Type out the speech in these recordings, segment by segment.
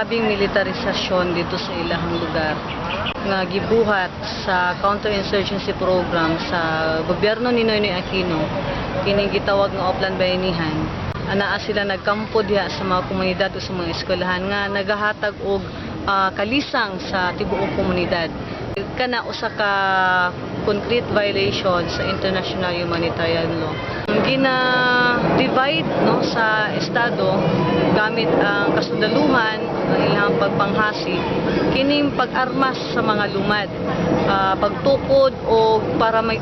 grabing militarisasyon dito sa ilahang lugar nga gibuhat sa counterinsurgency program sa gobyerno ni Noynoy Aquino, kining gitawag nga Oplan Bayanihan. Anaa sila nagkampo diha sa mga komunidad o sa mga eskwelahan nga nagahatag og kalisang sa tibuok komunidad. Kana usa ka concrete violation sa international humanitarian law. Gina-divide sa estado gamit ang kasundaluhan ng ilang pagpanghasi kining pag-armas sa mga lumad, pagtukod o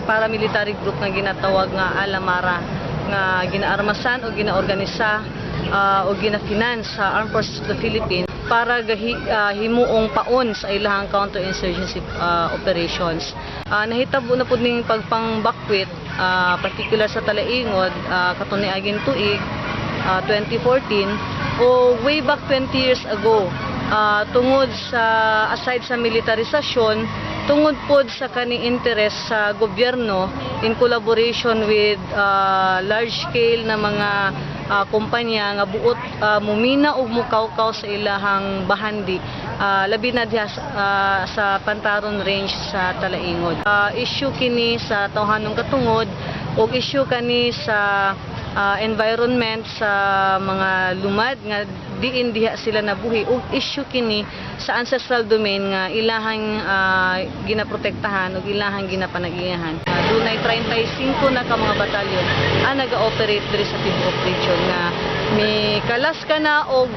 paramilitary group nga ginatawag nga Alamara nga ginaarmasan o ginaorganisa o gina-finance sa Armed Forces of the Philippines para himuong paon sa ilahang counterinsurgency operations. Nahitabo na po ning pagpangbakwit, particular sa Talaingod, katuniaging tuig, 2014, o way back 20 years ago, tungod sa, aside sa militarisasyon, tungod po sa kaning interest sa gobyerno in collaboration with large scale na mga kumpanya nga buot mumina o mukawkaw sa ilahang bahandi, labi na diha sa Pantaron Range sa Talaingod. Issue kini sa tawhanong katungod o issue kani sa environment sa mga lumad nga diin diha sila nabuhi ug issue kini sa ancestral domain nga ilahang ginaprotektahan ug ilahang ginapanagiyahan. Dunay 35 na ka mga batalyon ang naga-operate diri sa tibuok region nga mikalas ka na og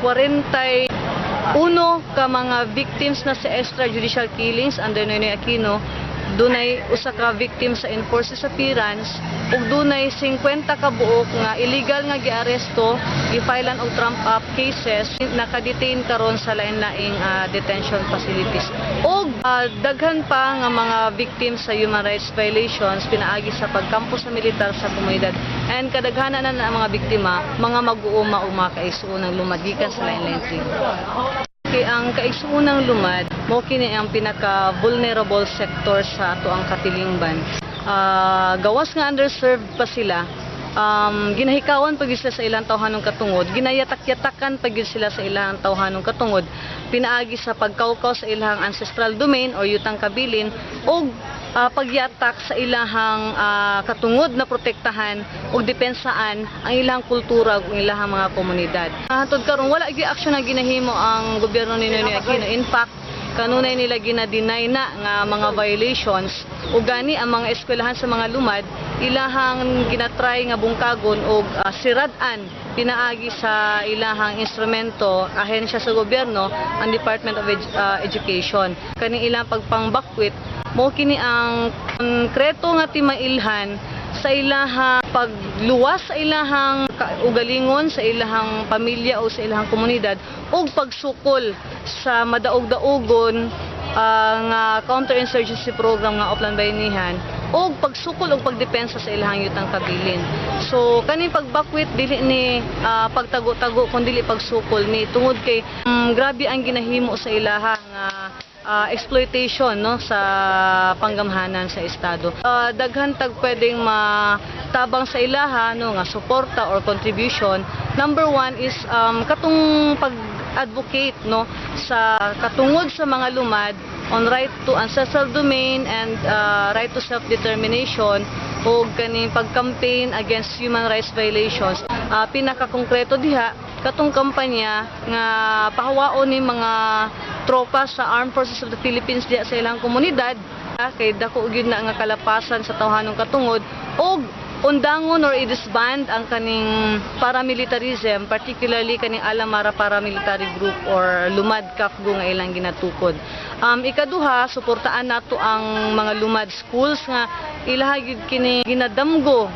41 ka mga victims na sa extrajudicial killings under Noynoy Aquino. Dunay usa ka victim sa enforced disappearance ug dunay 50 ka buok nga illegal nga giaresto, gifailan og trump up cases, naka-detain karon sa lain-laing detention facilities. Ug daghan pa nga mga victims sa human rights violations pinaagi sa pagkampo sa militar sa komunidad. And kadaghanan na mga biktima mga mag-uuma o mga kaigsuonang lumadikan sa lain-laing tribo. Ang kaigsuunang lumad mo kini ang pinaka-vulnerable sector sa ato ang katilingban. Gawas nga underserved pa sila, ginahikawan pag sila sa ilang tawhanong katungod, ginayatak-yatakan pag sila sa ilang tawhanong katungod, pinaagi sa pagkawkaw sa ilang ancestral domain o yutang kabilin o pagyatak sa ilahang katungod na protektahan o depensaan ang ilang kultura ug ilahang mga komunidad. Hantod karon wala gyud aksyon na ginahimo ang gobyerno ni Noynoy Aquino. In fact, kanunay nila gina-deny na nga mga violations ug gani ang mga eskwelahan sa mga lumad ilahang ginatry nga bungkagon og sirad-an pinaagi sa ilahang instrumento, ahensya sa gobyerno, ang Department of Education. Kani ilang pagpangbakwit mo kini ang konkreto nga timailhan sa ilahang pagluwas sa ilahang ugalingon sa ilahang pamilya o sa ilahang komunidad ug pagsukol sa madaog-daogon nga counterinsurgency program nga Oplan Bayanihan o pagsukol o pagdepensa sa ilahang yutang kabilin. So kaning pagbakwit dili ni pagtago-tago kun dili pagsukol ni tungod kay grabe ang ginahimo sa ilaha nga exploitation sa panggamhanan sa estado. Daghan tag pwedeng matabang sa ilaha nga suporta or contribution. Number one is katong pag-advocate sa katungod sa mga lumad on right to ancestral domain and right to self-determination o kaning pag-campaign against human rights violations. Pinaka-konkreto diha katong kampanya nga pahawaon ni mga tropa sa Armed Forces of the Philippines diha sa ilang komunidad kay dako gyud na nga kalapasan sa tawhanong katungod og undangon or i-disband ang kaning paramilitarism, particularly kaning Alamara paramilitary group or lumad kafgo nga ilang ginatukod. Ikaduha, suportaan nato ang mga lumad schools nga ilaha gyud kini ginadamgo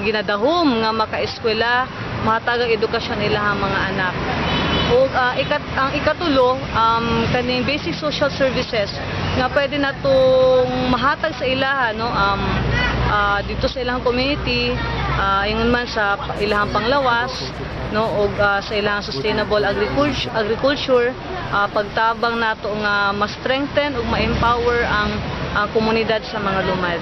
ginadahom nga makaeskwela, mahatagang edukasyon ilahang mga anak. O ang ikatulo, kaning basic social services nga pwede natong mahatag sa ilaha dito sa ilang community, ingon man sa ilahang panglawas o sa ilahang sustainable agriculture, pagtabang nato nga ma-strengthen ug ma-empower ang komunidad sa mga lumad.